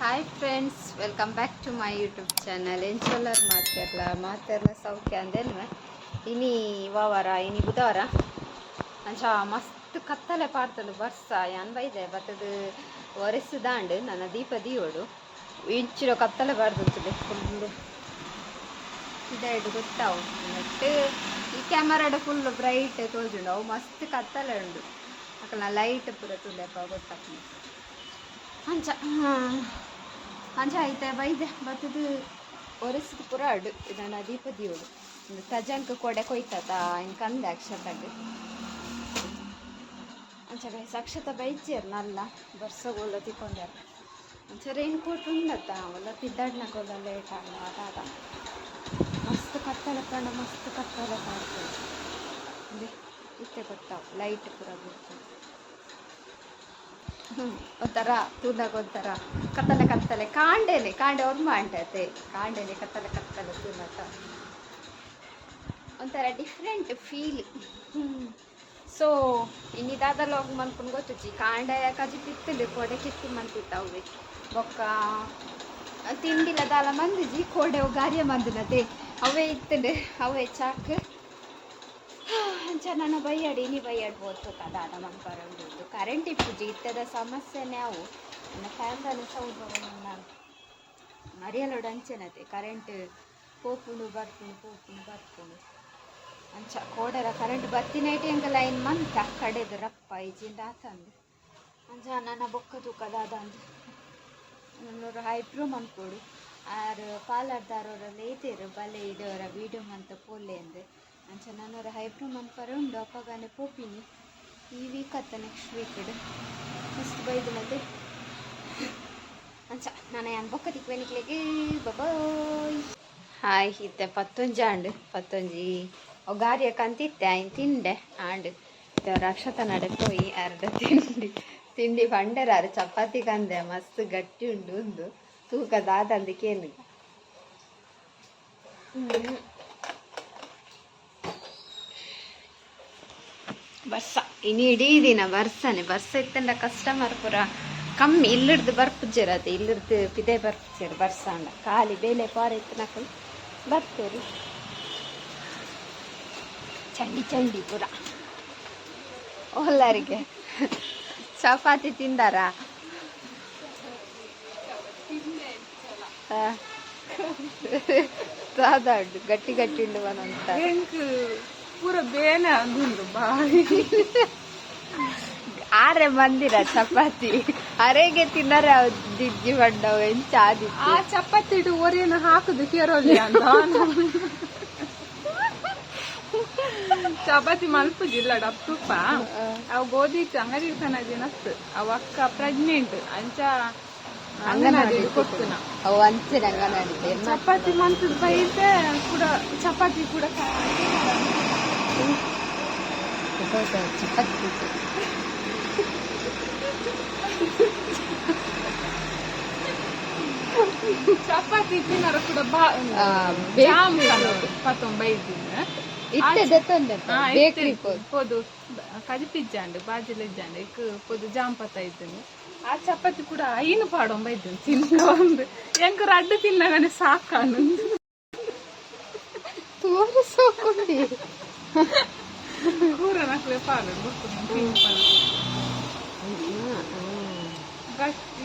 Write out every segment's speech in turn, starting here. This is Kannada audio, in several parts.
Hi friends, welcome back to my YouTube channel. ಎಂಚೊಲ್ಲರ್ ಮಾತೆರ್ಲ ಸೌಖ್ಯ ಅಂದೇನು ಇನಿ ವಾರ ಇನಿ ಬುಧವಾರ ಅಂಚ ಮಸ್ತ್ ಕತ್ತಲೆ ಪಾಡ್ತಂಡು ಬರ್ಸ ಯಾನ್ ಬೈದೆ ಬತ್ತದು ಒರೆಸ್ದಾಂಡು ನನ್ನ ದೀಪ ದೀವೋಡು ಇಂಚಿರೋ ಕತ್ತಲೆ ಪಾಡ್ದುಂಟು ಫುಲ್ಲು ಇದಾಯ್ತು ಗೊತ್ತಾವು ನೆಟ್ಟು ಈ ಕ್ಯಾಮರಾಡು ಫುಲ್ ಬ್ರೈಟ್ ತೋಜುಂಡು ಅವು ಮಸ್ತ್ ಕತ್ತಲೆ ಉಂಡು ಅಕಲ್ನ ಲೈಟ್ ಪೂರ ತುಲೆಪ ಗೊತ್ತಾಗ್ತದೆ ಅಂಚ ಅಂಚ ಐತೆ ಬೈದೆ ಬತ್ತದು ಒರೆಸಿದ ಪೂರ ಅಡು ಇದನ್ನ ದೀಪ ದೀವೋಡು ತಜಂಕ್ ಕೊಡೆ ಕೊಯ್ತದ ಇನ್ನು ಕಂದೆ ಅಕ್ಷತಾಗ ಅಂಚ ಗೈಸ್ ಅಕ್ಷತ ಬೈಚೇರು ನಲ್ಲ ಬರ್ಸಗೋಲ್ಲ ತಿಕ್ಕೊಂಡ್ಯಾರ ಅಂಚ ರೈನ್ ಕೋಟ್ ಉಂಡತ್ತ ಅವಲ್ಲ ತಿದ್ದಾಡ್ನಕೋಲ್ಲ ಲೇಟ್ ಆದ ಮಸ್ತ್ ಕತ್ತಲೆ ಕಂಡ ಮಸ್ತ್ ಕತ್ತಲೆ ಕಾಡ್ತದೆ ಇತ್ತೆ ಗೊತ್ತಾವು ಲೈಟ್ ಪೂರ ಬಿಡ್ತದೆ ಒಂಥರ ತೂದಾಗ ಒಂಥರ ಕತ್ತಲೆ ಕಾಂಡೆ ಒರ್ಮ ಅಂಟೈತೆ ಕಾಂಡೆನೆ ಕತ್ತಲೆ ತೂನತ ಒಂಥರ ಡಿಫ್ರೆಂಟ್ ಫೀಲ್. ಸೊ ಇನ್ನಿದಾದಲ್ಲ ಹೋಗಿ ಮನ್ಕೊಂಡು ಗೊತ್ತುಚ್ಚಿ ಕಾಂಡೆ ಕಜಿ ಪಿತ್ತಲು ಕೊಡೆ ಕಿತ್ತಿ ಮಂತಿತ್ತವೆ ಬೊಕ್ಕ ತಿಂಡಿಲ ದಾಲ ಮಂದಿಜಿ ಕೋಡೆ ಗಾರಿಯ ಮಂದಿನತೆ ಅವೇ ಇತ್ತಂಡು ಅವೇ ಚಾಕ್ ಅಂಚ ನನ್ನ ಬೈಯಾಡಿ ನೀ ಬೈಯಾಡ್ಬೋದು ಕದಾದ ಮನ್ಪರ ಉಂಡು ಕರೆಂಟ್ ಇಪ್ಪುಜಿ ಇತ್ತದ ಸಮಸ್ಯೆನೇ ಅವು ನನ್ನ ಫ್ಯಾನ್ದಾನ ಸೌಂಡ್ ನಾನು ಮರಿಯಲೋಡು ಅಂಚೆನತೆ ಕರೆಂಟ್ ಪೋಪುಂಡು ಬರ್ಪುಂಡು ಅಂಚ ಕೋಡರ ಕರೆಂಟ್ ಬತ್ತಿನೈಟಿ ಹಂಗೆ ಲೈನ್ ಮಂತ ಕಡೆದು ರಪ್ಪ ಈಜಿಂದ ಆತಂದು ಅಂಚ ನನ್ನ ಬೊಕ್ಕ ತೂಕದಾದ ಅಂದು ನನ್ನೂರು ಐಬ್ರೋ ಮನ್ಕೊಡು ಆರು ಪಾರ್ಲರ್ದಾರವರೆಲ್ಲ ಐತೇರು ಬಲೆ ಇಡೋರ ವೀಡಿಯೋ ಮಂತ ಪೋಲೆ ಅಂದು ಅಂಚ ನನ್ನೂರ ಐಬ್ರೋ ಮನ್ಪರ ಉಂಡು ಅಪ್ಪಗಾನೆ ಪೋಪಿನಿ ಈ ವೀಕ್ ಅತ್ತ ನೆಕ್ಸ್ಟ್ ವೀಕ್ ಮಸ್ತ್ ಬೈದಿನತೆ ಅಂಚ ನಾನು ಯಾನ್ ಬೊಕ್ಕ ತಿಕ್ವೆನಿಕ್ಲೆಗೆ ಬಾಯ್. ಹಾಯ್ ಇತ್ತೆ ಪತ್ತೊಂಜಿ ಗಾರಿಯ ಕಂತಿತ್ತೆ ಆಯ್ನು ತಿಂಡೆ ಆಂಡು ರಕ್ಷತ ನಡಕೋಯಿ ಅರ್ಧ ತಿಂಡಿ ಬಂಡರಾರು ಚಪಾತಿ ಕಂದೆ ಮಸ್ತ್ ಗಟ್ಟಿ ಉಂಡು ಒಂದು ತೂಕದಾದಂದಿಕೇನು ಬರ್ಸ ಇನ್ನು ಇಡೀ ದಿನ ಬರ್ಸ ಇತ್ತಂಡ ಕಸ್ಟಮರ್ ಪೂರ ಕಮ್ಮಿ ಇಲ್ಲಿಡ್ದು ಬರ್ಪುಜ್ಜರತ್ತೆ ಇಲ್ಲಿಡ್ದು ಪಿದೆ ಬರ್ಪುಜ್ಜರು ಬರ್ಸಂಡ ಖಾಲಿ ಬೇಲೆ ಪಾರ ಇತ್ತನಕಲ್ ಬರ್ತೇರಿ ಚಂಡಿ ಪೂರ ಎಲ್ಲರಿಗೆ ಚಪಾತಿ ತಿಂದಾರ ಸಾದಾಡು ಗಟ್ಟಿ ಉಂಡು ಅಂತ ಪೂರ ಬೇನೆ ಅಂದುಂಡು ಬಾಯಿ ಆರೆ ಮಂದಿರ ಚಪಾತಿ ಅರೆಗೆ ತಿನ್ನರೆ ದಿಜ್ಜಿ ಬಂಡವು ಎಂಚ ಆದಿ ಆ ಚಪಾತಿ ಒರೇನು ಹಾಕುದು ಕೇರೋಲಿ ಅಂತ ಚಪಾತಿ ಮಲ್ಪುಜಿಲ್ಲ ಡಪ್ಪುಪ್ಪ ಅವು ಗೋಧಿ ಅಂಗಡಿ ಕನದಿನಸ್ತು ಅವ ಅಕ್ಕ ಪ್ರೆಗ್ನೆಂಟ್ ಅಂಚ ಅಂಗನವಾಡಿ ಕೊಡ್ತುನ ಅವು ಅಂಚಿನ ಅಂಗನವಾಡಿ ಚಪಾತಿ ಮಲ್ಪುದು ಬೈತೆ ಕೂಡ ಚಪಾತಿ ಕೂಡ ಚಪಾತಿ ಚಪಾತಿ ತಿನ್ನರ ಕೂಡ ಬೈದಿನ ಪೋದು ಕಜಿ ಪಿಜ್ಜಾಂಡು ಬಾಜಿಲಿಜ್ಜಾಂಡು ಇಕ್ ಪೋದು ಜಾಂಪತ್ತ ಇದ್ದೀನಿ ಆ ಚಪಾತಿ ಕೂಡ ಐನು ಪಾಡೊಂಬ ಇದ್ದೀನಿ ತಿನ್ನ ಒಂದು ಎಂಕ ರಡ್ಡು ತಿನ್ನಗಾನೆ ಸಾಕಾನು ತೋರಿಸೋಕೊಂಡಿ ಕೂರ ನಕ್ಲೆ ಪಾಡು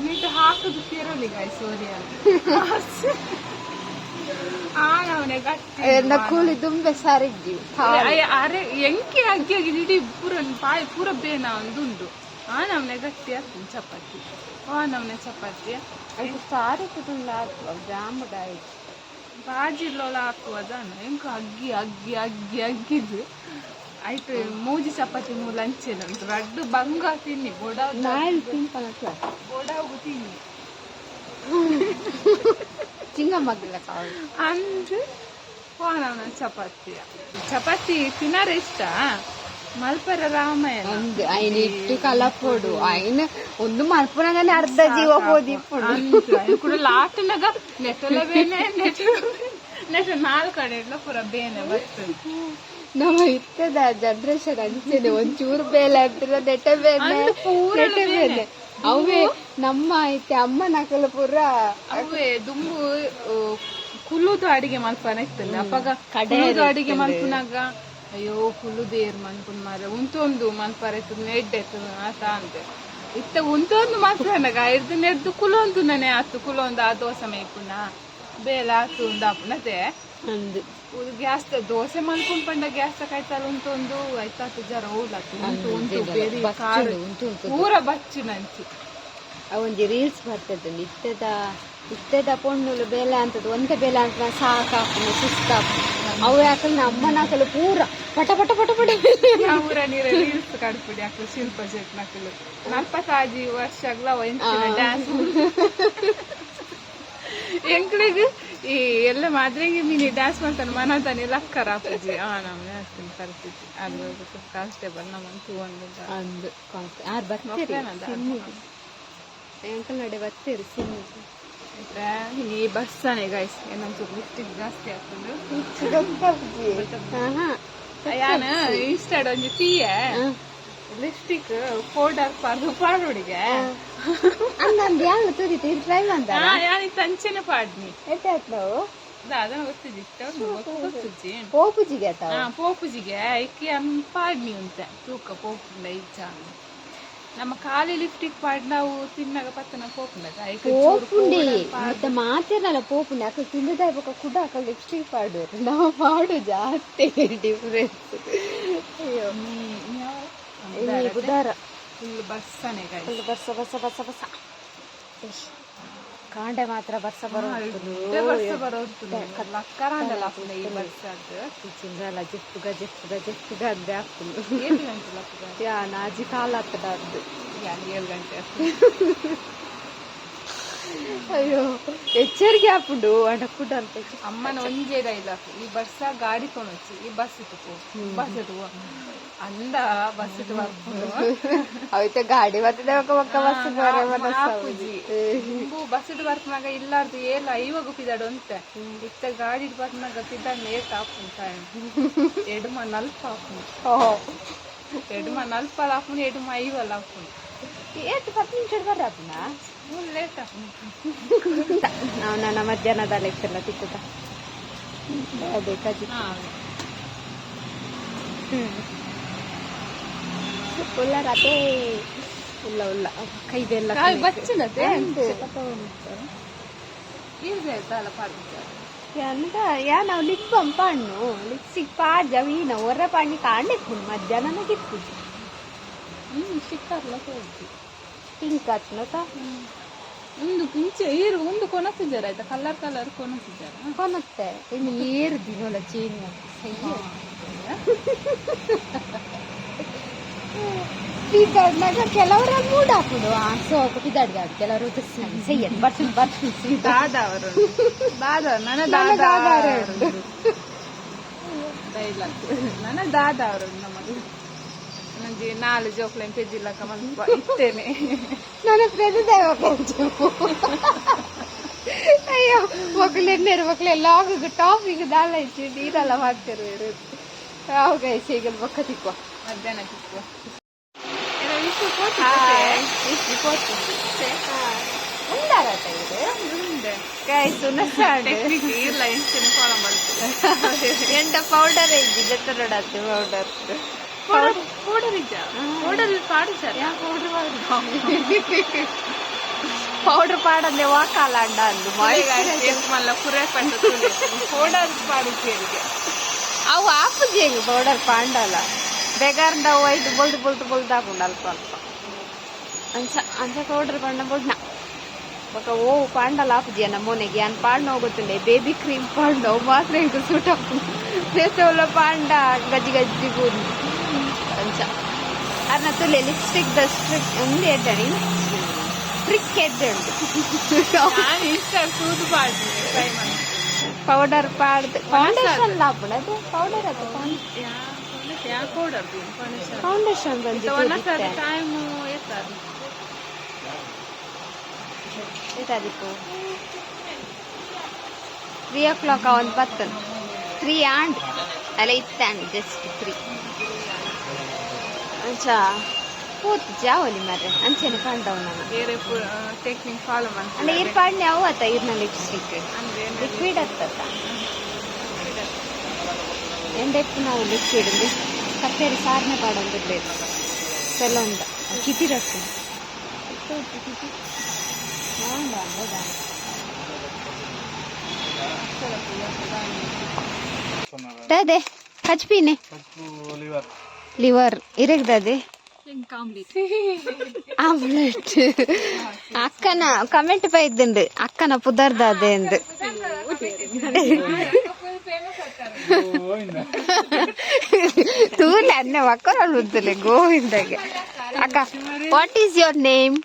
ನೀಟು ಹಾಕುದು ಕೇರಳಿ ಗಾಯ ಸೋರಿಯ ಅವನೇ ಗಟ್ಟಿ ಕೂಲಿ ತುಂಬೆ ಸಾರಿದ್ದಿ ಅರೆ ಎಂಕೆ ಅಗ್ಗಿ ಇಡೀ ಪೂರ ಪಾಯಿ ಪೂರ ಬೇನ ಒಂದುಂಡು ಆ ನಮ್ನೆ ಗಟ್ಟಿ ಆಗ್ತೀನಿ ಚಪಾತಿ ನಮ್ನೆ ಚಪಾತಿ ಅದು ಸಾರಿ ಕುಟುಂಬ ಹಾಕುವ ಜಾಮುದಾಯಿ ಬಾಜಿಲೋಲ ಹಾಕುವದಾನ ಎಂಕ ಅಗ್ಗಿದ್ದು ಆಯ್ತು ಮೂಜಿ ಚಪಾತಿ ಲಂಚೆನ ರಡ್ಡು ಬಂಗ ತಿನ್ನಿ ಬೋಡಾವು ತಿನ್ನಿ ಚಿಂಗಮ್ಮಗ್ಲ ಅಂದ್ರೆ ನಮ್ನ ಚಪಾತಿ ತಿನ್ನಾರ ಇಷ್ಟ ಮಲ್ಪರ ರಾಮಾಯಣ ಒಂದು ಐನ ಇಟ್ಟು ಕಲಪೋಡು ಐನ ಒಂದು ಮಲ್ಪನಾಗನೆ ಅರ್ಧ ಜೀವ ಹೋದಿಪ್ಪುಡು ಕೂಡ ಲಾಟ್ನಾಗ ನೆಟ್ಟಲ ಬೇನೆ ನೆಟ್ಟ ನಾಲ್ಕು ಕಡೆ ಪೂರ ಬೇನೆ ಬರ್ತದೆ ನಮ್ಮ ಇತ್ತದ ಜನರೇಷನ್ ಅಂಚೆನೆ ಒಂಚೂರು ಬೇಲೆ ಅಂತ ನೆಟ್ಟ ಬೇನೆ ಅವೇ ನಮ್ಮ ಐತೆ ಅಮ್ಮ ನಕಲ ಪೂರ ಅವೇ ದುಂಬು ಕುಲ್ಲುದು ಅಡಿಗೆ ಮಲ್ಪನ ಇತ್ತಲ್ಲ ಅಪ್ಪಗ ಕುಲ್ಲುದು ಅಡಿಗೆ ಮಲ್ಪನಾಗ ಅಯ್ಯೋ ಕುಲ್ಲುದೇರ್ ಮನ್ಪುನ್ ಮಾರ ಉಂತೊಂದು ಮಲ್ಪರ ಇತ್ತು ನೆಡ್ಡೆತ್ತು ಆತ ಅಂತೆ ಇತ್ತ ಉಂತೊಂದು ಮಲ್ಪನಾಗ ಇರ್ದು ನೆಡ್ದು ಕುಲೊಂದು ನನೆ ಆತು ಕುಲೊಂದು ಆ ದೋಸೆ ಮೇಯ್ಪುನ ಬೇಲೆ ಆತು ಒಂದು ಅಪ್ಪನತೆ ಅಂದು ಗ್ಯಾಸ್ ದೋಸೆ ಮಲ್ಕೊಂಡ್ ಪಂಡ ಗ್ಯಾಸ್ ಕಾಯ್ತಲ್ಲ ಉಂತೊಂದು ಆಯ್ತಾತು ಜರ ಹೋಗ್ಲಾತು ಉಂಟು ಉಂಟು ಬೇರೆ ಕಾರು ಪೂರ ಬಚ್ಚು ನಂಚಿ ಅವೊಂದು ರೀಲ್ಸ್ ಬರ್ತದೆ ಇತ್ತದ ಪೊಣ್ಣುಲು ಬೇಲೆ ಅಂತದ್ದು ಒಂದೇ ಬೇಲೆ ಅಂತ ಸಾಕಾಪುನು ಸುಸ್ತಾಪು ಅವು ಯಾಕಲ್ ಅಮ್ಮನ ಹಾಕಲು ಪೂರ ಪಟ ಪಟ ಪಟ ಪಟ ಊರ ನೀರ ರೀಲ್ಸ್ ಕಡ್ಪಿಡಿ ಹಾಕಲು ಶಿಲ್ಪ ಶೆಟ್ ನಕಲು 40 ವರ್ಷಗಳ ಒಂಚಿನ ಡ್ಯಾನ್ಸ್ ಎಂಕ್ಳಿಗೆ ಈ ಎಲ್ಲ ಮಾದ್ರೆಗೆ ಮೀನಿ ಡ್ಯಾನ್ಸ್ ಮಾಡ್ತಾನೆ ಮನತಾನೆ ಲಕ್ಕರ ಅಪ್ಪಾಜಿ ನಮ್ಮನೆ ಆಗ್ತೀನಿ ಪರಿಸ್ಥಿತಿ ಅದು ಕಾನ್ಸ್ಟೇಬಲ್ ನಮ್ಮಂತೂ ಒಂದು ಯಾರು ಬರ್ತೀರಿ ಅಂಕಲ್ ನಡೆ ಬರ್ತೀರಿ ಸಿಮ್ಮಿಗೆ ಈ ಬಸ್ಸಾನೆ ಗೈಸ್ ಏನಂತ ಲಿಫ್ಟಿಗೆ ಜಾಸ್ತಿ ಆಗ್ತದೆ ಯಾನ ಇನ್ಸ್ಟಾಡ್ ಒಂದು ಟೀಯ ಲಿಪ್ಸ್ಟಿಕ್ ಪೌಡರ್ ಪಾಡುಡಿಗೆ ಅಂದಂದು ಯಾವ ತುರಿತು ಟ್ರೈ ಅಂತ ತಂಚೆನೆ ಪಾಡ್ನಿ ಎಷ್ಟಾಯ್ತು ಅದನ್ನ ಗೊತ್ತಿದ್ದಿ ಪೋಪುಜಿಗೆ ಪೋಪುಜಿಗೆ ಐಕಿ ಪಾಡ್ನಿ ಅಂತ ತೂಕ ಪೋಪುಂಡ ಇಚ್ಛ ನಮ್ಮ ಖಾಲಿ ಲಿಫ್ಟಿಗೆ ಪಾಡ್ ನಾವು ತಿನ್ನಾಗ ಪತ್ತನ ಪೋಪುಂಡಿ ಮತ್ತೆ ಮಾತೇನಲ್ಲ ಪೋಪುಂಡಿ ಅಕ್ಕ ತಿಂದದ ಇವಾಗ ಕೂಡ ಅಕ್ಕ ಲಿಪ್ಸ್ಟಿಕ್ ಪಾಡು ನಾವು ಪಾಡು ಜಾಸ್ತಿ ಡಿಫ್ರೆನ್ಸ್ ಅಯ್ಯೋ ಬುಧಾರ ಫುಲ್ ಬಸ್ಸನೆ ಫುಲ್ ಬರ್ಸ ಬರ್ಸ ಬರ್ಸ ಬರ್ಸ ಕಾಂಡೆ ಮಾತ್ರ ಬರ್ಸ ಬರೋಕ್ಕರಾಂಡಲ್ಲ ಈ ಬರ್ಸ ಚಿಂದ್ರಲ್ಲ ಜಿಪ್ಪುಗ ಜಿಪ್ಪುಗ ಜಿಪ್ಪುಗ ಅಂದೆ ಆಗ್ತದೆ ನಾಜಿ ಕಾಲ ಆಗ್ತದ ಅದು 7 ಗಂಟೆ ಅಯ್ಯೋ ಎಚ್ಚರಿಕೆ ಹಾಪುಂಡು ಅಡಕ್ಕುಡು ಅಂತ ಅಮ್ಮನ ಒಂಜೇ ಇಲ್ಲ ಈ ಬರ್ಸ ಗಾಡಿ ಕೊನೊಚ್ಚಿ ಈ ಬಸ್ ಇತ್ತು ಬಸ್ ಇತ್ತು ಅಂದ ಬಸ್ ಇತ್ತು ಅವತ್ತೆ ಗಾಡಿ ಬರ್ತದೆ ಬಸ್ ಇಟ್ಟು ಬರ್ತಾಗ ಇಲ್ಲಾರ್ದು ಏಲ ಇವಾಗ ಪಿದಾಡು ಅಂತ ಇತ್ತ ಗಾಡಿ ಬರ್ತಾಗ ಪಿದಾಡ್ ಏಟ್ ಹಾಪುಂಟ ಎಡುಮ ನಲ್ಪ ಹಾಪುಂಡು ಎಡುಮ ನಲ್ಪ ಹಾಪುಂಡು ಎಡುಮ ಐವಲ್ಲ ಹಾಪುಂಡು ಎಷ್ಟು 10 ನಿಮಿಷ ಬರ್ರಾಪುನ ಲೇಟ್ ನಾವು ನನ್ನ ಮಧ್ಯಾಹ್ನದ ಲೆಕ್ಕೆಲ್ಲ ತಿಕ್ಕುತ್ತ ಬೇಕಾಗಿ ಉಳ್ಳಾರತೆ ಉಲ್ಲ ಉಲ್ಲ ಕೈದೆಲ್ಲ ಬಚ್ಚಿನತೆ ಈಸಲ್ಲ ಎಂತ ಯಾ ನಾವು ಲಿಪ್ ಪಾಣ್ಣು ಲಿಪ್ಸ್ಟಿಕ್ ಪಾಡ್ ಜವೀನ ಹೊರ ಪಾಣಿ ಕಾಂಡಿತ್ತು ಮಧ್ಯಾಹ್ನ ಗಿತ್ತು ಸಿಕ್ಕಾರ್ಲ ಹೋಗಿ ಪಿಂಕ್ ಹತ್ನತ ಒಂದು ಪಿಂಚೆ ಏರು ಒಂದು ಕೊನಸಿದ್ದಾರ ಆಯ್ತಾ ಕಲರ್ ಕೊನಸಿದ್ದಾರ ಕೊನತ್ತೆ ಇನ್ನು ಏರು ದಿನೋಲ್ಲ ಚೇಂಜ್ ಪಿದಾಡ್ನಾಗ ಕೆಲವರ ಮೂಡ್ ಹಾಕುದು ಸೋಕು ಪಿದಾಡ್ಗೆ ಕೆಲವರು ಸೈಯದ್ ಬರ್ತೀನಿ ದಾದವರು ನನ್ನ ದಾದ ಅವರು ನಮಗೆ ನನಗೆ 4 ಜೋಕ್ಲೇನ್ ಪೆಜ್ಜಿಲ್ಲಕ ಮಲ್ಪ ಇತ್ತೇನೆ ನನ್ನ ಅಯ್ಯೋ ಮಕ್ಕಳು ಎಣ್ಣೆರು ಮಕ್ಕಳು ಲಾಗಿಗೆ ಟಾಪಿಗೆ ದಾಳ ಇಚ್ಚಿ ನೀರೆಲ್ಲ ಮಾಡ್ತಿರು ಯಾವ ಗೈಸ್ ಈಗ ಬೊಕ್ಕ ತಿಕ್ಕುವ ಮಧ್ಯಾಹ್ನ ತಿಕ್ಕುವ ಎಂಟ ಪೌಡರ್ ಐತಿ ಜತ್ತರಡತ್ತೆ పౌడర్ పాడండి వాకాలండ అందు మళ్ళీ కురే పండుతుంది పౌడర్ పాడుతుంది అವು ఆపు చేయండి పౌడర్ పాండాల బెగారండ ಐದು ಬೊಲ್ದು ಹಾಕೊಂಡಲ್ಲ ಸ್ವಲ್ಪ ಅಂಚ ಪೌಡರ್ ಪಂಡ ಬೊಡ್ನ ఒక ఓ పాండల ఆపు చేయన్న మోనెకి అని పాడిన ಹೋಗುತ್ತಂಡೆ ಬೇಬಿ ಕ್ರೀಮ್ ಪಾಂಡ ಮಾತ್ರ ಇಂಟು ಸೂಟ್ ಹಾಕೊಂಡು ಪಾಂಡ ಗಜ್ಜಿ ಗಜ್ಜಿ ಕೂಡಿ ಅಂಚ ಅರ್ನ ತುಲೆ ಲಿಪ್ಸ್ಟಿಕ್ ದ ಸ್ಟ್ರಿಕ್ ఉంది ఏంటని ట్రిక్ ఏంటండి పౌడర్ పాడుతుంది ఫౌండేషన్ లాపడ ಅದು ಪೌಡರ್ ಅದು ಫೌಂಡೇಶನ್ ಬಂದು ಟೈಮ್ ಎತ್ತಾರೆ ಇದಕ್ಕೂ 3 o'clock ಒಂದು ಬರ್ತದೆ 3 and ಅಲ್ಲ ಇತ್ತಾಂಡ್ ಜಸ್ಟ್ 3 ಅಂಚ ಪೂತ್ ಜಾವಲಿ ಮಾರ್ರೆ ಅಂಚೆನೆ ಕಂಡವ್ ನಾನು ಬೇರೆ ಟೆಕ್ನಿಕ್ ಫಾಲೋ ಅಂದ್ರೆ ಮಾಡ್ತಾರೆ ಇರ್ ಪಾಡ್ನೆ ಅವು ಆತ ಇರ್ನ ಲಿಪ್ಸ್ಟಿಕ್ ಅಂದ್ರೆ ಲಿಕ್ವಿಡ್ ಆಗ್ತದ ಎಂಡೆತ್ತು ನಾವು ಲಿಕ್ವಿಡ್ ಅಂದ್ರೆ ಕತ್ತೇರಿ ಸಾಧನೆ ಪಾಡೊಂದಿರ್ಬೇಕು ಸೆಲ್ಲ ಉಂಟ ಕಿತಿ ರಸ್ತೆ ಅದೇ ಕಚ್ಪೀನೆ ಲಿವರ್ ಇರಗ್ದದೆ ಆಮ್ಲೆಟ್ ಅಕ್ಕನ ಕಮೆಂಟ್ ಪೈದ್ದುಂಡು ಅಕ್ಕನ ಪುದರ್ದ ಅದೇ ಎಂದು ತೂಲೆ ಅನ್ನೆ ಮಕ್ಕಳು ಉದ್ದಲೆ ಗೋವಿಂದಾಗೆ ಅಕ್ಕ what is your name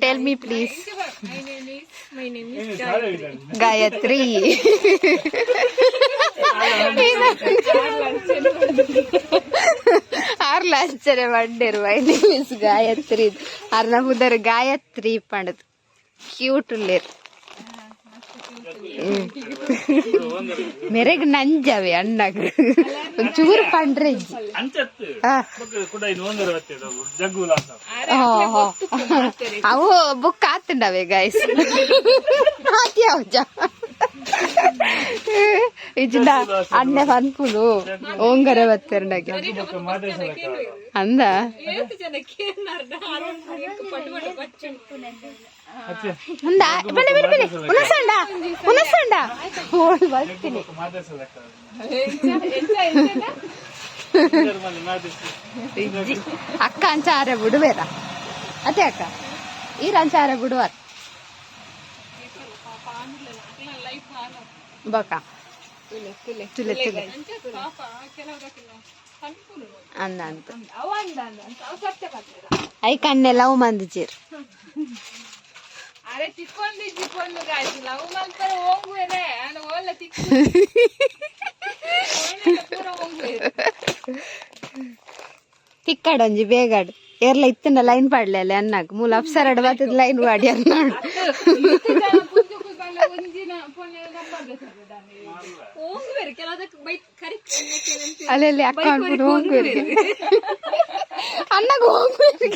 tell me please Gayatri ಆರ್ಲ ಆಶ್ಚರ್ಯ ಪಡ್ಡೇರು ಮೈ ನೇಮ್ ಇಸ್ ಗಾಯತ್ರಿ ಅರ್ನ ಪುದರ್ ಗಾಯತ್ರಿ ಪಂಡದು ಕ್ಯೂಟ್ ಉಳ್ಳೇರು ಮೆರೆಗ್ ನಂಜಾವೆ ಅಣ್ಣಗ್ ಒಂಚೂರು ಪಂಡ್ರೆ ಅವು ಬುಕ್ ಆತಂಡವೆ ಗೈಸ್ ಇಜಿಂದ ಅಣ್ಣೆ ಪನ್ಪುಲು ಓಂಗರೆ ಬತ್ತರ್ನಗೆ ಅಂದ ఉందా బనే బనే బనే ఉనసండా ఉనసండా ఓల్ ಬರ್ತೀನಿ ಅಕ್ಕ ಅಂಚಾರೆ ಬಿಡುವೇರ ಅದೇ ಅಕ್ಕ ಈ ರಂಚಾರೆ ಬಿಡುವ ಬಕ ತುಲೆ ಅಂದ ಅಂತ ಐ ಕಣ್ಣೆಲ್ಲ ಮಂದಿಚೀರ್ ಅರೆ ತಿಕ್ಕೊಂಡು ಗಾಯ್ತು ಲವ್ ಮಲ್ಪರ ಹೋಗುವೇನೆ ನಾನು ಓಲ್ಲ ತಿಕ್ಕಡೊಂಜಿ ಬೇಗಾಡ್ ಏರ್ಲ ಇತ್ತನ ಲೈನ್ ಪಾಡ್ಲೆ ಅಲ್ಲ ಅನ್ನಕ್ ಮೂಲ ಅಪ್ಸರಡ್ ಬತ್ತದ ಲೈನ್ ಪಾಡಿ ಅನ್ನಾಡು ಅಲ್ಲೆಲ್ಲಿ ಅಕ್ಕ ಅನ್ಬಿಟ್ಟು ಹೋಗ್ಬೇರಿ ಅನ್ನಗ ಹೋಗ್ಬೇರಿ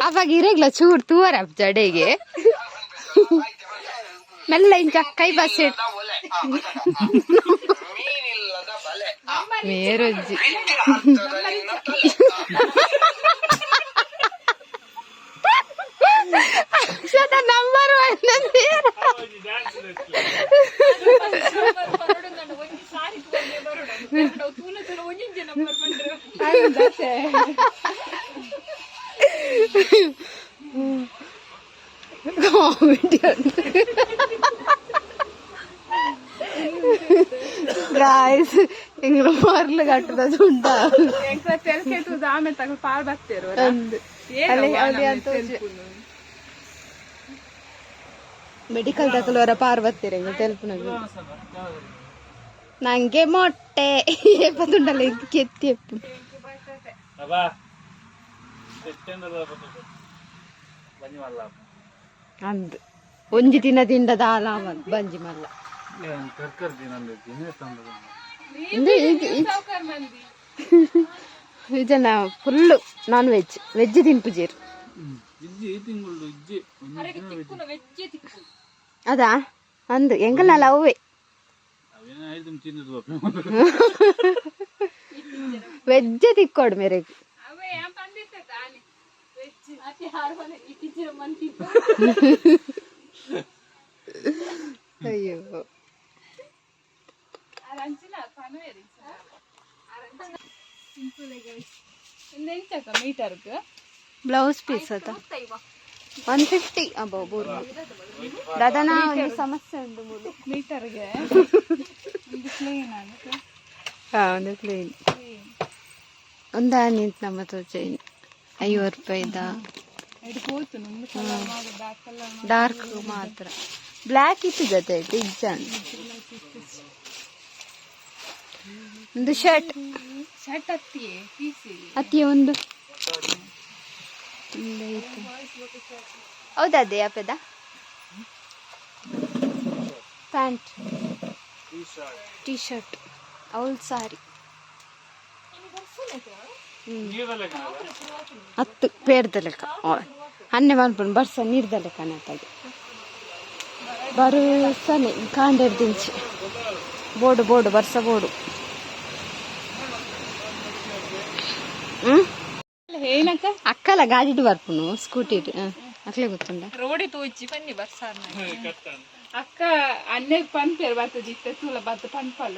ಅವಾಗ ಇರಗ್ಲ ಚೂರ್ ತೂವರ ಜಡೆಗೆ ಮೆಲ್ಲ ಇಂಚ ಕೈ ಬಸ್ ಮೇರಜ್ಜಿ ನಂಬರ್ गाइस इंग्लो मारले कಟ್ಟದ ಉಂಟ ಎಂಕ ತೆಲ್ಕೆತು ಆಮೇಲೆ ತಗ ಪಾರ್ ಬರ್ತಿರು ಅಲ್ಲಿ ಅಲ್ಲಿ ಅಂತ ಮೆಡಿಕಲ್ ತಕಲೋರ ಪಾರ್ ಬರ್ತಿರ ತೆಲ್ಪುನಗ ನಂಗೆ ಮೊಟ್ಟೆ ಏಪದುಂಡಲ್ಲ ಕೆತ್ತಿ ಎಪ್ಪು ಅಬ್ಬಾ ಸೆಪ್ಟೆಂಬರ್ ಬಂಜಿ ಮಲ್ಲ ಅಂದ್ ಒಂಜಿ ದಿನ ದಿಂಡದ ಆಲಾಮ ಬಂಜಿ ಮಲ್ಲ ಕರ್ಕರ್ ದಿನ ಇದನ್ನ ಫುಲ್ಲು ನಾನ್ ವೆಜ್ ವೆಜ್ ತಿನ್ಪುಜೀರ್ ಅದಾ ಅಂದ್ ಎಂಕಲ್ನಲ್ಲ ಅವೇ ವೆಜ್ ತಿಕ್ಕೋಡು ಮೇರೆಗೆ ಅಯ್ಯೋ ಮೀಟರ್ಗೆ ಬ್ಲೌಸ್ ಪೀಸ್ ಅದ 150 ಅಬ್ಬೋ ಬೋರ್ ದಾದಾನ ಒಂದು ಸಮಸ್ಯೆ ಉಂಟು ಮೂಲು ಮೀಟರ್ಗೆ ಒಂದು ಪ್ಲೇನ್ ಆಗುತ್ತೆ ಒಂದು ಪ್ಲೇನ್ ಒಂದ ನಿಂತ ನಮ್ಮ ಚೈನ್ 50 ರೂಪಾಯಿದ ಡಾರ್ಕ್ ಮಾತ್ರ ಬ್ಲ್ಯಾಕ್ ಇತ್ತು ಜೊತೆ ಡಿಸೈನ್ ಒಂದು ಶರ್ಟ್ ಶರ್ಟ್ ಅತ್ತಿ ಒಂದು ಹೌದಾ ಅದೇ ಅಪ್ಪದ ಪ್ಯಾಂಟ್ ಟೀ ಶರ್ಟ್ ಅವಳ ಸಾರಿ ಹತ್ತು ಪೇರ್ದ ಲೆಕ್ಕ ಅನ್ನೆ ಮನ್ಪುಂಡು ಬರ್ಸ ನೀರ್ದ ಲೆಕ್ಕ ನಾತಾಗಿ ಬರುಸನೆ ಕಾಂಡೆಡ್ ದಿಂಚಿ ಬೋಡು ಬೋಡು ಬರ್ಸ ಬೋಡು ಏನಕ್ಕ ಅಕ್ಕಲ ಗಾಡಿ ಬರ್ಪುನು ಸ್ಕೂಟಿ ಅಕ್ಲೆ ಗೊತ್ತುಂಡ ರೋಡಿ ತೋಚಿ ಬನ್ನಿ ಬರ್ಸಾರ್ ಅಕ್ಕ ಅನ್ನೆ ಪಂಪೇರ್ ಬರ್ತದೆ ಇತ್ತೆ ತೂಲ ಬತ್ತ ಪಂಪಲ್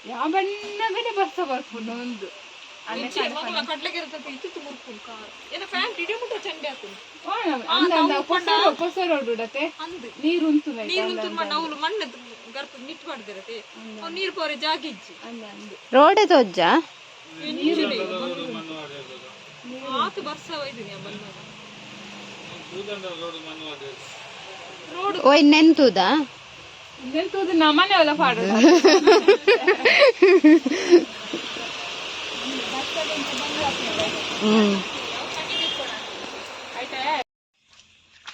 ಯಾವ ಬಣ್ಣಗಡೆ ಬರ್ಸ ಬರ್ಪುಂಡು ಒಂದು ಹೊಸ ರೋಡ್ ಉಡತೆ ನೀರು ಉಂಟು ನೀರು ಪೋರೆ ಜಾಗಿಜ್ಜಿ ರೋಡೆ ತೋಜ್ಜ ಆತು ಬರ್ಸ ಒಯ್ದಿನಿ ಓಯ್ ನೆಂತುದ ನೆಂತುದು ನಮ್ಮನೆ ಎಲ್ಲ ಪಾಡೋದು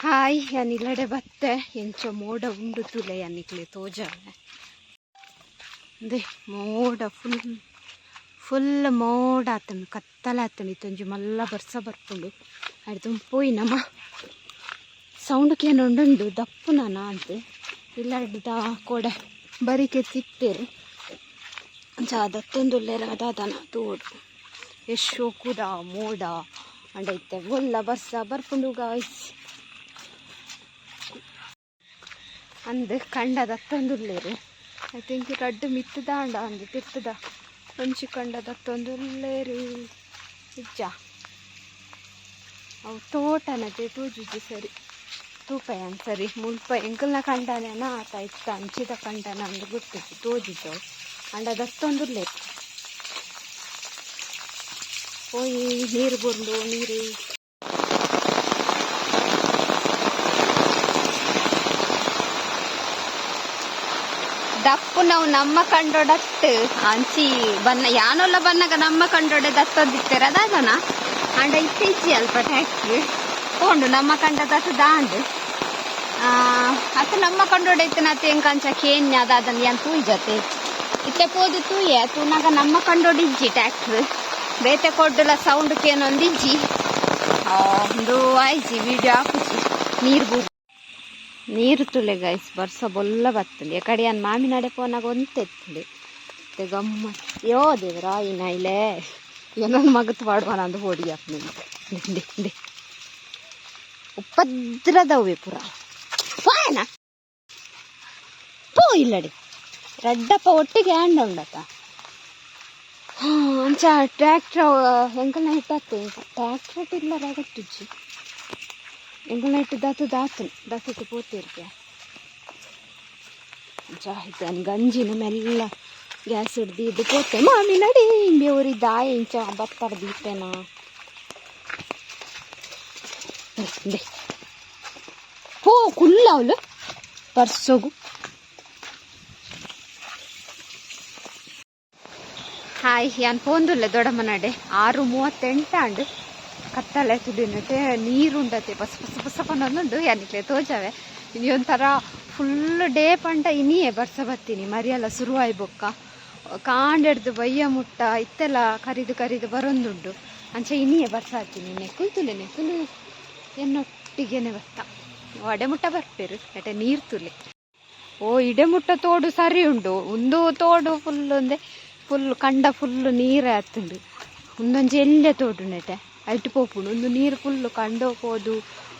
ಹಾಯ್ ಯಾನಿಲ್ಲಡೆ ಬತ್ತೆ ಎಂಚ ಮೋಡ ಉಂಡು ತುಲೆ ಯಾನಿಕ್ಲೆ ತೋಜ ಅದೇ ಮೋಡ ಫುಲ್ ಮೋಡ ಆತನು ಕತ್ತಲ ಆತನು ಇತ್ತೊಂಜಿ ಮಲ್ಲ ಬರ್ಸ ಬರ್ಪುಂಡು ಅದು ಪೋಯಿ ನಮ್ಮ ಸೌಂಡ್ಗೆ ಏನು ಉಂಡು ದಪ್ಪು ನಾನ ಅಂತ ಇಲ್ಲಡ್ದ ಕೊಡೆ ಬರಿಕೆ ತಿತ್ತೇರು ಜಾದತ್ತೊಂದುಲ್ಲೇರ ಅದಾದನ ತೋಡು ಎಷ್ಟು ಕೂಡ ಮೋಡ ಅಂಡೈತೆ ಒಲ್ಲ ಬರ್ಸ ಬರ್ಪುಂಡು ಗಾಯ್ಸ್ ಅಂದು ಕಂಡದತ್ತೊಂದುಲ್ಲೇರು ಐ ಥಿಂಕ್ ರಡ್ಡು ಮಿತ್ತದ ಅಂಡ ಅಂದು ತಿರ್ತದ ಒಂಚಿ ಕಂಡದತ್ತೊಂದುಲ್ಲೇರು ಇಜ್ಜ ಅವು ತೋಟನತೆ ತೂಜುಜಿ ಸರಿ ತೂಪಯನ್ ಸರಿ ಮುಲ್ಪ ಎಂಕಲ್ನ ಕಂಡನ ಆತ ಇತ್ತ ಅಂಚಿದ ಕಂಡನ ಅಂದು ಗೊತ್ತಿತ್ತು ತೋಜಿದ್ದವು ಅಂಡದತ್ತೊಂದುಲ್ಲೇರು ಹೋಯಿ ನೀರು ಬಂದು ನೀರು ದಪ್ಪು ನಾವು ನಮ್ಮ ಕಂಡೊಡತ್ತು ಅಂಚಿ ಬನ್ನ ಯಾನೊಲ್ಲ ಬನ್ನಾಗ ನಮ್ಮ ಕಂಡೊಡೆ ದತ್ತೊಂದಿತ್ತೇರ ಅದಾದನ ಅಂಡ ಇತ್ತೀಚಿ ಅಲ್ಪ ಟ್ಯಾಕ್ಟ್ರಿ ಹೋಂಡು ನಮ್ಮ ಕಂಡ ದತ್ತು ದಾಂಡು ಅತ್ತ ನಮ್ಮ ಕಂಡೊಡೆ ಇತ್ತು ನತ್ತೆ ಎಂಕಂಚ ಕೇನ್ಯ ಅದಾದನ್ ಯಾನ್ ತೂಯ್ ಜೊತೆ ಇತ್ತೆ ಪೋದು ತೂಯೆ ತೂನಾಗ ನಮ್ಮ ಕಂಡೊಡಿಜ್ಜಿ ಟ್ಯಾಕ್ಟ್ರ್ ಬೇತೆ ಕೊಡ್ಡುಲ ಸೌಂಡ್ ಕೇನೊಂದಿಜ್ಜಿ ಒಂದು ಆಯ್ಜಿ ವಿಡಿಯೋ ಹಾಕುಜಿ ನೀರು ತುಲೆ ಗೈಸ್ ಬರ್ಸ ಬೊಲ್ಲ ಬತ್ತಲಿ ಕಡೆ ಅನ್ ಮಾಮಿನಡೆ ಪೋನಾಗ ಒಂತೆತ್ತಲಿ ಗಮ್ಮ ಯೋ ದೇವ್ರ ಈ ನೈಲೆ ಏನೊಂದು ಮಗತ್ ಮಾಡುವನ ಅಂದು ಹೊಡಿ ಹಾಕ್ನಿ ಉಪದ್ರದವೇ ಪುರ ಪೋಯನ ಪೋ ಇಲ್ಲಡಿ ರಡ್ಡಪ್ಪ ಒಟ್ಟಿಗೆ ಹ್ಯಾಂಡ್ ಉಂಡತ್ತ ಅಂಚ ಟ್ರ್ಯಾಕ್ಟ್ರ್ ಎಂಕಲ್ನ ಇಟ್ಟತ್ತೆ ಟ್ರ್ಯಾಕ್ಟ್ರ್ ಇಲ್ಲ ರಗಟ್ಟುಜ್ಜಿ ಎಂಕಲ್ನ ಇಟ್ಟು ದಾತು ಪೋತಿರ್ತೀಯ ಜಾಹಿತ ಗಂಜಿನ ಮೆಲ್ಲ ಗ್ಯಾಸ್ ಹಿಡ್ದು ಇದು ಪೋತೆ ಮಾಮಿ ನಡಿ ಬೇವ್ರಿ ದಾಯ ಇಂಚ ಬತ್ತಾರ ದೀಪೇನ ಹೋ ಕುಲ್ಲ ಅವಳು ಪರ್ಸೋಗು ಹಾಯ್ ಯಾನ್ ಪೋಂದುಲ್ಲ ದೊಡ್ಡಮ್ಮನಡೆ 6:38 ಅಂಡು ಕತ್ತಲೆ ತುಡಿನತೆ ನೀರುಂಡತೆ ಬಸ್ ಬಸ್ ಬಸಪನ್ನೊಂದುಂಡು ಯಾನಿಕ್ಲೆ ತೋಜಾವೆ ಇನಿ ಒಂಥರ ಫುಲ್ ಡೇ ಪಂಡ ಇನಿಯೇ ಬರ್ಸ ಬತ್ತೀನಿ ಮರಿಯೆಲ್ಲ ಶುರುವಾಯ್ ಬೊಕ್ಕ ಕಾಂಡೆಡ್ದು ಬಯ್ಯ ಮುಟ್ಟ ಇತ್ತೆಲ್ಲ ಕರಿದು ಬರೊಂದುಂಡು ಅಂಚೆ ಇನಿಯೇ ಬರ್ಸ ಹತ್ತೀನಿ ನೆಕ್ಕುಲು ಎನ್ನೊಟ್ಟಿಗೆನೆ ಬತ್ತ ಒಡೆ ಮುಟ್ಟ ಬರ್ಪೇರು ಎಟೆ ನೀರು ತುಲೆ ಓ ಇಡೆ ಮುಟ್ಟ ತೋಡು ಸರಿ ಉಂಡು ಒಂದು ತೋಡು ಫುಲ್ ಕಂಡ ಫುಲ್ಲು ನೀರೇ ಹತ್ತುಂಡು ಒಂದೊಂದು ಎಲ್ಲೆ ತೋಡು ನೆಟೆ ಅಟ್ಟು ಪೋಪುಂಡು ಒಂದು ನೀರು ಫುಲ್ಲು ಕಂಡೋಗೋದು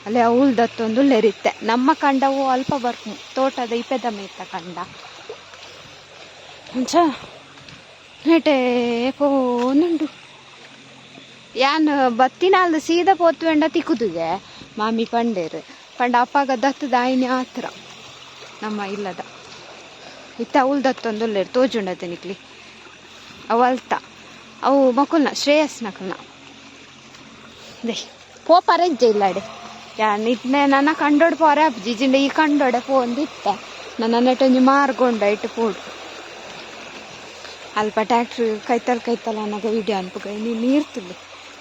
ಅಲ್ಲೇ ಅವಳ್ದತ್ತೊಂದು ಲೆರಿತ್ತೆ ನಮ್ಮ ಕಂಡವು ಅಲ್ಪ ಬರ್ಪು ತೋಟದ ಇಪೆದ ಮೇತ ಕಂಡ ಅಂಚ ನೆಟೆ ಪೋನುಂಡು ಯಾನ್ ಬತ್ತಿನಾಲ್ದು ಸೀದಾ ಪೋತ್ವೆಂಡ ತಿಕ್ಕುದುಗೆ ಮಾಮಿ ಪಂಡ ಅಪ್ಪಾಗ ದತ್ತು ದಾಯಿನಿ ಆತ್ರ ನಮ್ಮ ಇಲ್ಲದ ಇತ್ತ ಅವಳ್ದತ್ತೊಂದು ಲೆರು ತೋಜುಂಡತೆ ನಿಕ್ಲಿ ಅವು ಅಲ್ತ ಅವು ಮಕ್ಕಳನ್ನ ಶ್ರೇಯಸ್ನಕಲ್ನ ದೇ ಪೋಪರೆಜ್ಜೆ ಇಲ್ಲಡೆ ಯಾನ್ ಇಟ್ನೆ ನನ್ನ ಕಂಡೋಡು ಪೋರೆ ಜಿಜಿಂಡ ಈ ಕಂಡೋಡೆ ಪೋಂದಿತ್ತ ನನ್ನ ನೆಟ್ಟೊಂಜಿ ಮಾರ್ಗೊಂಡ ಇಟ್ಟು ಪೋಡು ಅಲ್ಪ ಟ್ಯಾಕ್ಟ್ರಿ ಕೈತಲ್ ಅನ್ನೋದು ವಿಡಿಯೋ ಅನ್ಪುಗ ನೀರು ತುಳ್ಳಿ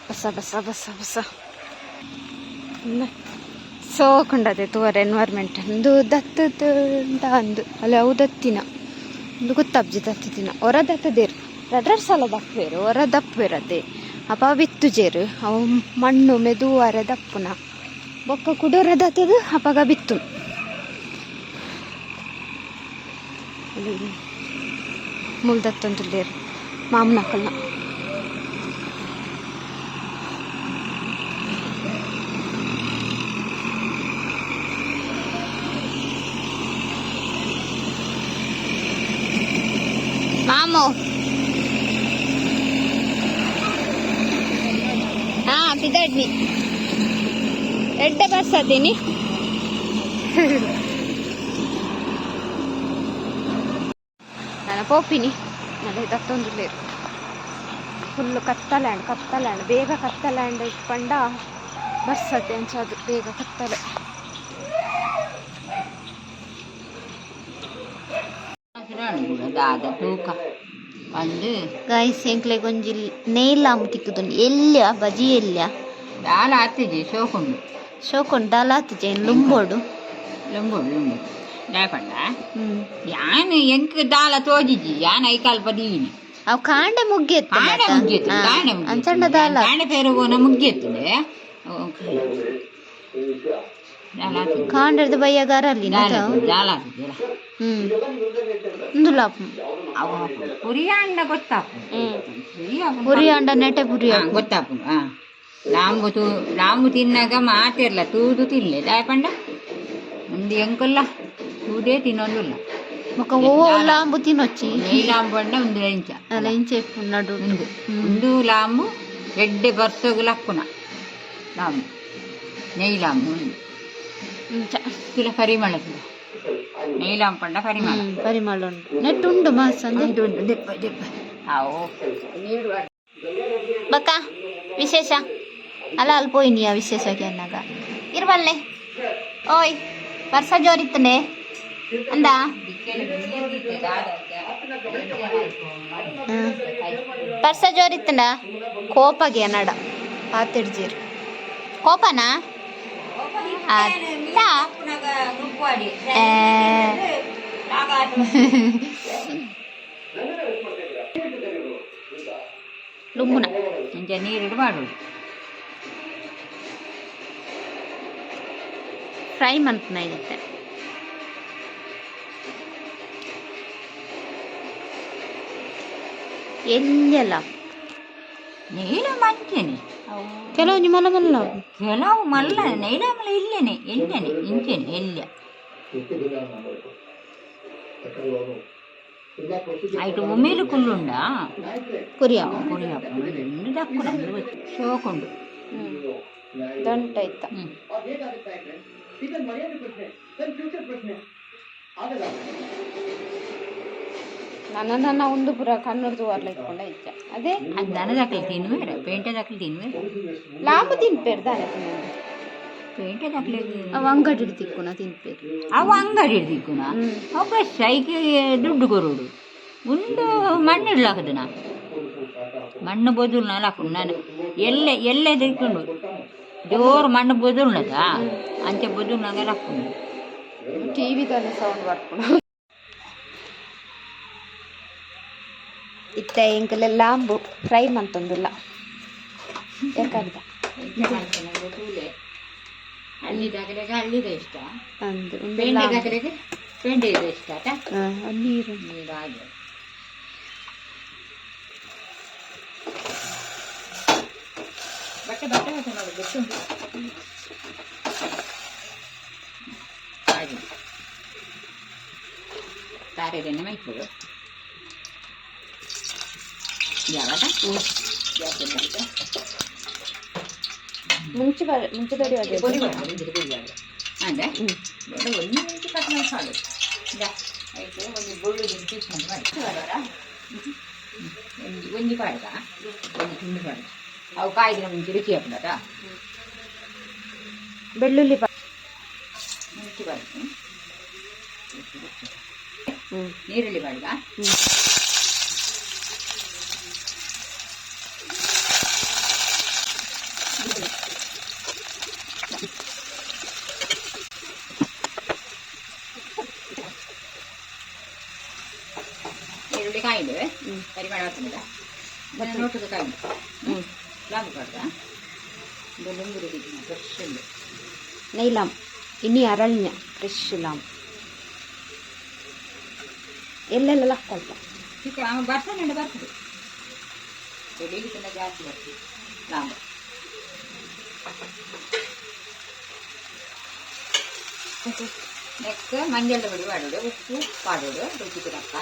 ಬಸ ಸೋಕೊಂಡದೆ ತೋರ ಎನ್ವೈರ್ಮೆಂಟ್ ಒಂದು ದತ್ತದ ಅಂದು ಅಲ್ಲಿ ಅವು ದತ್ತಿನ ಒಂದು ಗೊತ್ತಾಬ್ಜಿ ದತ್ತದಿನ ಹೊರ ದತ್ತದೇರು 2 ಸಲ ದಪ್ಪೇರು ಹೊರ ದಪ್ಪೇರದೆ ಅಪ್ಪ ಬಿತ್ತು ಜೇರು ಅವು ಮಣ್ಣು ಮೆದುವಾರೆ ದಪ್ಪುನ ಬೊಕ್ಕ ಕುಡೋರ ದತ್ತದು ಅಪ್ಪಗ ಬಿತ್ತು ಮುಲ್ ದತ್ತಂತುಲ್ಲೇರು ಮಾಮನಕಲ್ನ ಮಾಮು ಪಿದಡ್ನಿ ಎಡ್ಡೆ ಬರ್ಸತೀನಿ ನಾನು ಪೋಪಿನಿ ನಡೆ ದತ್ತೊಂದು ಲೇರು ಫುಲ್ಲು ಕತ್ತಲ್ಯಾಂಡ್ ಬೇಗ ಕತ್ತಲ್ಯಾಂಡ್ ಪಂಡ ಬರ್ಸತ್ತೆ ಅನ್ಸೋದು ಬೇಗ ಕತ್ತಲೆ ಗೈಸ್ ಎಂಕ್ಲೆ ಗೊಂಜಿ ನೇಲ್ ಅಮ್ಮತಿಕ್ಕುದು ಎಲ್ಯ ಬಜಿ ಎಲ್ಯ ದಾಲ ಹತ್ತಿಜಿ ಶೋಕೊಂಡು ದಾಲ ಹತ್ತಿಜೆ ಲುಂಬೋಡು ದಾಯಪಂಡ ಯಾನ್ ಎಂಕ್ ದಾಲ ತೋಜಿಜಿ ಯಾನ್ ಐಕಾಲ್ ಪದೀನಿ ಅವು ಕಾಂಡೆ ಮುಗ್ಗೆತ್ತು ಕಾಂಡೆ ಮುಗ್ಗೆತ್ತು ಅಂಚಂಡ ದಾಲ ಕಾಂಡೆ ಪೇರುಗೋನ ಮುಗ್ಗೆತ್ತದೆ ಕಾಂಡದ ಬಯ್ಯಗಾರ ಅಲ್ಲಿ ದಾಲ ಒಂದು ಲಾಪು ಪುರಿಯಾಂಡ ಗೊತ್ತಾಪು ಪುರಿಯಾಂಡ ನೆಟೆ ಪುರಿಯ ಗೊತ್ತಾಪು ಲಾಂಬು ತಿನ್ನಾಗ ಮಾತಿರ್ಲ ತೂದು ತಿನ್ಲೆ ದಾಯಪಂಡ ಒಂದು ಎಂಕಲ್ಲ ತೂದೇ ತಿನ್ನೊಂದುಲ್ಲ ఒక ఓ లాంబు తినొచ్చి నెయ్యి లాంబు అంటే ఉంది ఇంచ అలా ఏం చెప్పున్నాడు ముందు లాంబు రెడ్డి బర్సగులు అక్కున లాంబు నెయ్యి లాంబు తుల పరిమళ నెయ్యి లాంబు పండ పరిమళ నెట్ ఉండు మా సందే ಬಕ್ಕ ವಿಶೇಷ ಅಲ್ಲ ಅಲ್ಲಿ ಪೋಯಿನಿ ಆ ವಿಶೇಷಕ್ಕೆ ಅನ್ನಾಗ ಇರ್ಬಲ್ಲೆ ಓಯ್ ವರ್ಷ ಜೋರಿತ್ತನೆ ಅಂದ ಪರ್ಸ ಜೋರಿತ್ತಂಡ ಕೋಪಗೆ ನಡ ಪಾತಿಡ್ಜೀರ್ ಕೋಪನಾ ಲುಂಬುನ ಇಂಚ ನೀರಿಡು ಮಾಡೋದು ಫ್ರೈ ಮನ್ಪುನ ಇರುತ್ತೆ ಎಲ್ಲೆಲ್ಲ ನೀಲ ಮಂಚನೆ ಕೆಲವು ಮಲ್ಲ ಮಲ್ಲ ಕೆಲವು ಮಲ್ಲ ನೈಲಾಮಲ ಇಲ್ಲೇನೆ ಎಲ್ಲೇನೆ ಇಂಚೆನೆ ಎಲ್ಲ ಐಟು ಒಮ್ಮೇಲು ಕುಲ್ಲುಂಡ ಕುರಿಯ ದಕ್ಕುಡ ಶೋಕೊಂಡು ದಂಟ ಇತ್ತ ನನ್ನ ಒಂದು ಪುರ ಕಣ್ಣುರ್ದು ವಾರ್ಲ ಇಟ್ಕೊಂಡ ಇಚ್ಚ ಅದೇ ದನ ದಕ್ಕಲು ತಿನ್ನುವೇರ ಪೇಂಟೆ ದಕ್ಕಲು ತಿನ್ನುವೆ ಲಾಂಬು ತಿನ್ಪೇರು ದಾನೆ ತಿನ್ನೋದು ಪೇಂಟೆ ದಕ್ಕಲೆ ಅವು ಅಂಗಡಿ ತಿಕ್ಕುನ ತಿನ್ಪೇರು ಅವು ಅಂಗಡಿ ತಿಕ್ಕುನ ಅವು ಫ್ರೆಶ್ ಐಕೆ ದುಡ್ಡು ಕೊರೋಡು ಒಂದು ಮಣ್ಣು ಇಡ್ಲಾಕದನ ಮಣ್ಣು ಬದುಲು ನಾಲ್ಕು ನಾನು ಎಲ್ಲೇ ತಿಕ್ಕೊಂಡು ಜೋರು ಮಣ್ಣು ಬದುಲ್ನದ ಅಂಚೆ ಬದುಲು ನಂಗೆ ಹಾಕೊಂಡು ಟಿವಿದಲ್ಲಿ ಸೌಂಡ್ ಬರ್ಕೊಂಡು ಇತ್ತ ಇಂಕಲೆ ಲಾಂಬು ಫ್ರೈ ಮಂತೊಂದುಲ್ಲ ಯಾಕಂತ ಹಳ್ಳಿದಾಗಲೆಗೆ ಹಳ್ಳಿದೆ ಇಷ್ಟ ಅಂದು ಪೇಂಟೆದಾಗಲೆಗೆ ಪೇಂಟೆ ಇದೆ ಇಷ್ಟ ನೀರು ನೀರಾಗಿ ಬಟ್ಟೆ ನೋಡಿ ಗೊತ್ತುಂಟು ಹಾಗೆ ತಾರೆದೆಣ್ಣೆ ಮೈಕೋದು ಯಾವಾಗ ಮುಂಚೆ ಬರೆಯೋದು ಅದೇ ಒಂದು ಮಿನಿಟ್ ಕಟ್ ಮಾಡಿ ಸಾಲು ಆಯಿತು ಒಂದು ಬೊಳ್ಳು ಪೀಸ್ ಮಾಡಿ ಒಂಜಿ ಪಾಡ್ಗ ಒಂದು ತುಂಡು ಪಾಡ್ಗ ಅವು ಕಾಯ್ದಿನ ಮುಂಚೆ ರುಚಿ ಹಾಕ್ಬಿಡದ ಬೆಳ್ಳುಳ್ಳಿ ಮುಂಚೆ ಬಾಡ್ದು ನೀರುಳ್ಳಿ ಬಾಡ್ಗ ಈರುಳ್ಳಿ ಕಾಯಿಡು ಪರಿಮಳ ಆಗ್ತದ ನೋಟದ ಕಾಯಿಡು ಲಾಂಬು ಕಡ್ದ ലുಂಗುರು ಫ್ರೆಶ್ ಉಂಡು നെയ്ലാം ഇനി അരളിഞ്ഞ ഫ്രഷ് ലാം ಎಲ್ಲೆಲ್ಲ ಹಾಕೊಳ್ತ ಚಿಕ್ಕ ಬರ್ತಾನೆ ಬರ್ತದೆ ಬೆಳಿಗ್ಗೆ ಜಾಸ್ತಿ ಬರ್ತದೆ ಲಾಂಬು ನೆಕ್ಸ್ಟ್ ಮಂಜಳ ಪೊಡಿ ಪಾಡೋಡು ಉಪ್ಪು ಪಾಡೋಡು ರುಚಿಗೆ ತಕ್ಕ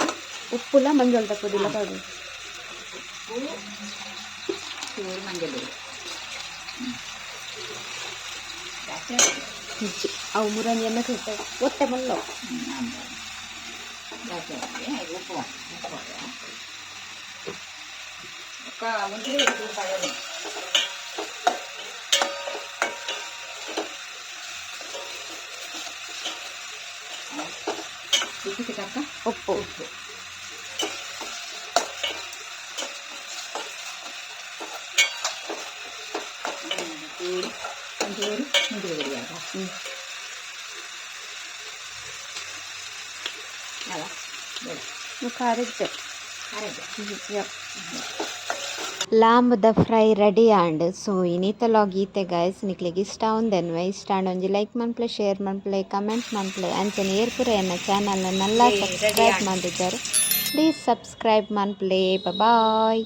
ಉಪ್ಪುಲ ಮಂಜಳದ ಪೊಡಿಲ ಪಾಡು ಉಪ್ಪು ಚೂರು ಮಂಜಳ ಪೊಡಿ ಜಾಸ್ತಿ ಹೆಚ್ಚಿ ಅವು ಮುರಂಜಿ ಎಣ್ಣೆ ಕೊಟ್ಟು ಒತ್ತೆ ಮಲ್ಲೋ ಜಾಸ್ತಿ ಆಗ್ತದೆ ಉಪ್ಪು ಮುಂಚೆ ಪಾಡೋದು ರುಚಿಗೆ ತಕ್ಕ ಉಪ್ಪು ಉಪ್ಪು ಒಂಚೂರು ಮುಂಚೆ ಬಿಡಿಯಾಗ ಅಲ್ಲ ಬೇಡ ಖಾರದ್ದು ಅರೆದು ಲಾಂಬದ ಫ್ರೈ ರೆಡಿ ಆಂಡ್ ಸೊ ಇನ್ನಿತ ಲಾಗ್ ಈತೆ ಗೈಸ್ ನಿಕ್ಲಿಗೆ ಇಷ್ಟ ಒಂದೆನ್ವೆ ಇಷ್ಟ ಒಂಜಿ ಲೈಕ್ ಮನ್ಪ್ಲೆ ಶೇರ್ ಮನ್ಪ್ಲೆ ಕಮೆಂಟ್ ಮನ್ಪ್ಲೆ ಅಂಚನೆ ಏರ್ಪುರ ಎನ್ನ ಚಾನಲ್ನೆಲ್ಲ ಸಬ್ಸ್ಕ್ರೈಬ್ ಮಾಡಿದ್ದಾರೆ ಪ್ಲೀಸ್ ಸಬ್ಸ್ಕ್ರೈಬ್ ಮನ್ಪ್ಲೆ ಬಾಯ್